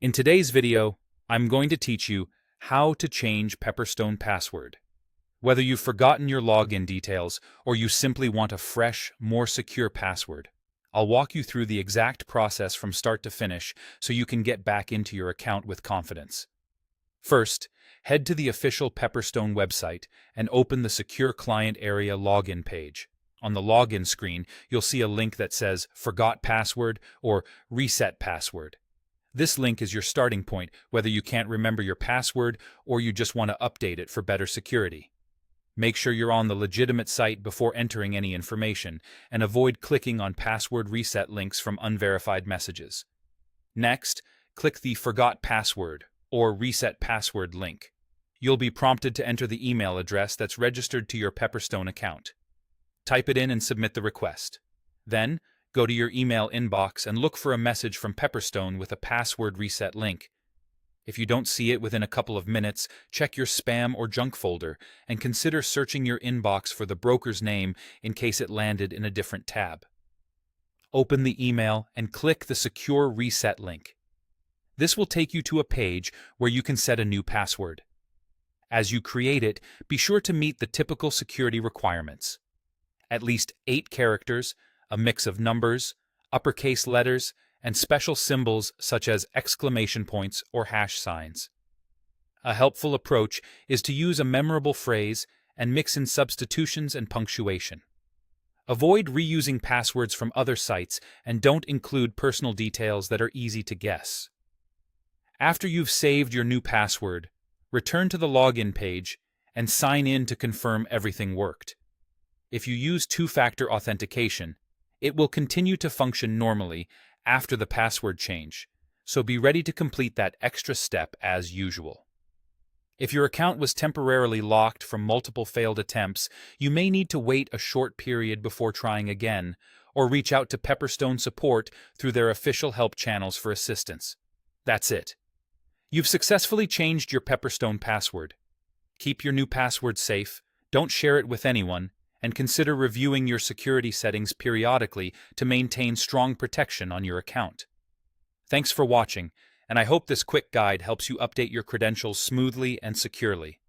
In today's video, I'm going to teach you how to change Pepperstone password. Whether you've forgotten your login details or you simply want a fresh, more secure password, I'll walk you through the exact process from start to finish so you can get back into your account with confidence. First, head to the official Pepperstone website and open the Secure Client Area login page. On the login screen, you'll see a link that says Forgot Password or Reset Password. This link is your starting point, whether you can't remember your password or you just want to update it for better security. Make sure you're on the legitimate site before entering any information, and avoid clicking on password reset links from unverified messages. Next, click the Forgot Password or Reset Password link. You'll be prompted to enter the email address that's registered to your Pepperstone account. Type it in and submit the request. Then, go to your email inbox and look for a message from Pepperstone with a password reset link. If you don't see it within a couple of minutes, check your spam or junk folder and consider searching your inbox for the broker's name in case it landed in a different tab. Open the email and click the Secure Reset link. This will take you to a page where you can set a new password. As you create it, be sure to meet the typical security requirements. At least 8 characters, a mix of numbers, uppercase letters, and special symbols such as exclamation points or hash signs. A helpful approach is to use a memorable phrase and mix in substitutions and punctuation. Avoid reusing passwords from other sites and don't include personal details that are easy to guess. After you've saved your new password, return to the login page and sign in to confirm everything worked. If you use two-factor authentication, it will continue to function normally after the password change, so be ready to complete that extra step as usual. If your account was temporarily locked from multiple failed attempts, you may need to wait a short period before trying again, or reach out to Pepperstone support through their official help channels for assistance. That's it. You've successfully changed your Pepperstone password. Keep your new password safe, don't share it with anyone, and consider reviewing your security settings periodically to maintain strong protection on your account. Thanks for watching, and I hope this quick guide helps you update your credentials smoothly and securely.